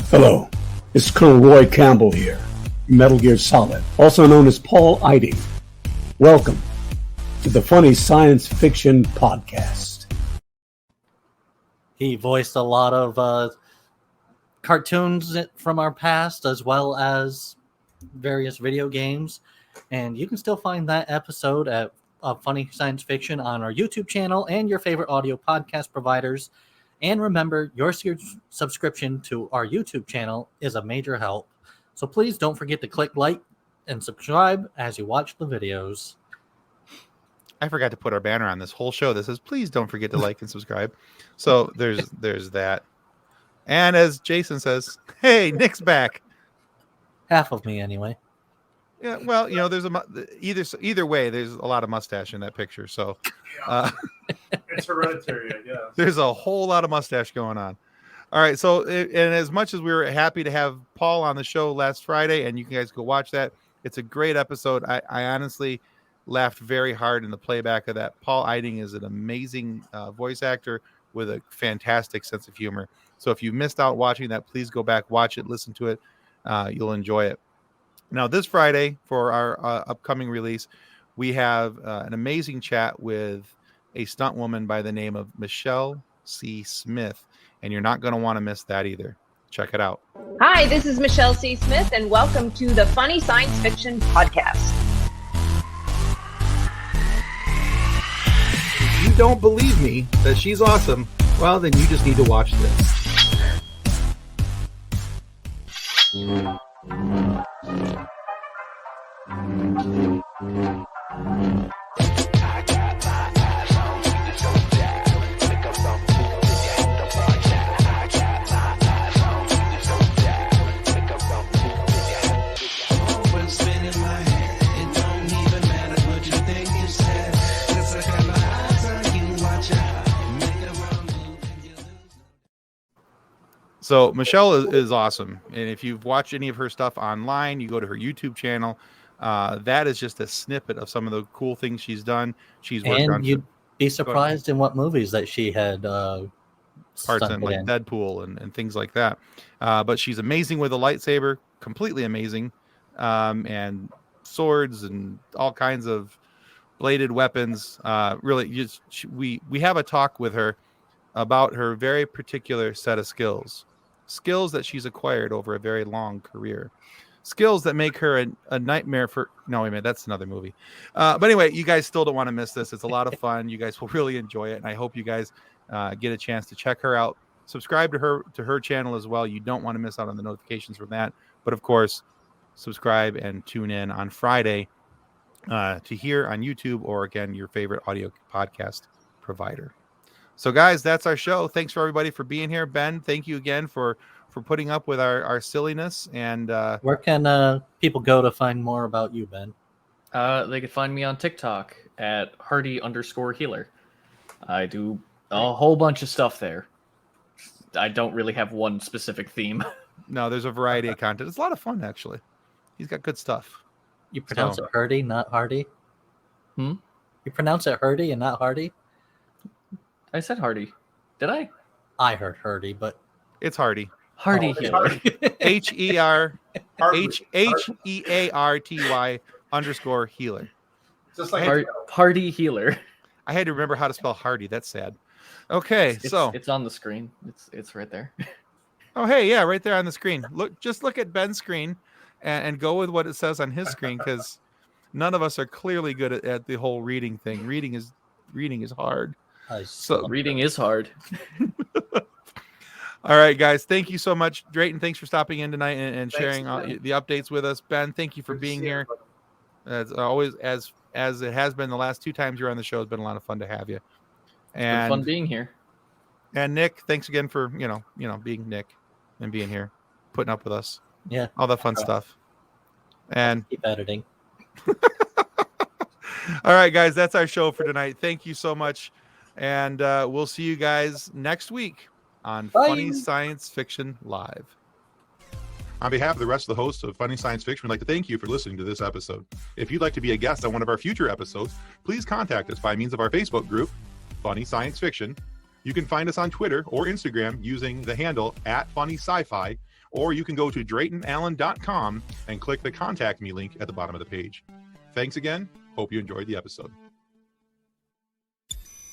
Hello, this is Colonel Roy Campbell here, Metal Gear Solid, also known as Paul Eiting. Welcome to the Funny Science Fiction Podcast. He voiced a lot of cartoons from our past, as well as various video games, and you can still find that episode at Funny Science Fiction on our YouTube channel and your favorite audio podcast providers. And remember, your subscription to our YouTube channel is a major help. So please don't forget to click like and subscribe as you watch the videos. I forgot to put our banner on this whole show that says, please don't forget to like and subscribe. So there's that. And as Jason says, hey, Nick's back. Half of me, anyway. Yeah, well, there's either way, there's a lot of mustache in that picture. So It's hereditary, I guess. There's a whole lot of mustache going on. All right, so and as much as we were happy to have Paul on the show last Friday, and you guys go watch that, It's a great episode. I honestly laughed very hard in the playback of that. Paul Eiding is an amazing voice actor with a fantastic sense of humor. So if you missed out watching that, please go back, watch it, listen to it. You'll enjoy it. Now, this Friday for our upcoming release, we have an amazing chat with a stunt woman by the name of Michelle C. Smith, and you're not going to want to miss that either. Check it out. Hi, this is Michelle C. Smith, and welcome to the Funny Science Fiction Podcast. If you don't believe me that she's awesome, well, then you just need to watch this. So Michelle is awesome. And if you've watched any of her stuff online, you go to her YouTube channel. That is just a snippet of some of the cool things she's done. She's worked on. And you'd be surprised in what movies that she had parts in, like Deadpool and things like that. But she's amazing with a lightsaber, completely amazing. And swords and all kinds of bladed weapons. Really, we have a talk with her about her very particular set of skills that she's acquired over a very long career, skills that make her a nightmare for, no, wait a minute, that's another movie. But anyway, you guys still don't want to miss this. It's a lot of fun. You guys will really enjoy it. And I hope you guys get a chance to check her out. Subscribe to her channel as well. You don't want to miss out on the notifications from that. But of course, subscribe and tune in on Friday to hear on YouTube or, again, your favorite audio podcast provider. So, guys, that's our show. Thanks for everybody for being here. Ben, thank you again for putting up with our silliness. And where can people go to find more about you, Ben? They can find me on TikTok at Hardy_healer. I do a whole bunch of stuff there. I don't really have one specific theme. No, there's a variety of content. It's a lot of fun, actually. He's got good stuff. You pronounce it Hardy, not Hardy? You pronounce it Hardy and not Hardy? I said Hardy. Did I? I heard Hardy, but it's Hardy. Hardy Healer. HEARTY_healer. Just like Hardy Healer. I had to remember how to spell Hardy. That's sad. Okay, so it's on the screen. It's right there. Oh, hey, yeah, right there on the screen. Look at Ben's screen and go with what it says on his screen, because none of us are clearly good at the whole reading thing. Reading is hard. So reading is hard. All right, guys. Thank you so much. Drayton, thanks for stopping in tonight and sharing all the updates with us. Ben, thank you for being here. As always, as it has been the last 2 times you're on the show, it's been a lot of fun to have you. And it's been fun being here. And Nick, thanks again for being Nick and being here, putting up with us. Yeah, all that fun stuff. And keep editing. All right, guys, that's our show for tonight. Thank you so much. And we'll see you guys next week on Funny Science Fiction Live. On behalf of the rest of the hosts of Funny Science Fiction, we'd like to thank you for listening to this episode. If you'd like to be a guest on one of our future episodes, please contact us by means of our Facebook group, Funny Science Fiction. You can find us on Twitter or Instagram using the handle @FunnySci-Fi, or you can go to DraytonAllen.com and click the Contact Me link at the bottom of the page. Thanks again. Hope you enjoyed the episode.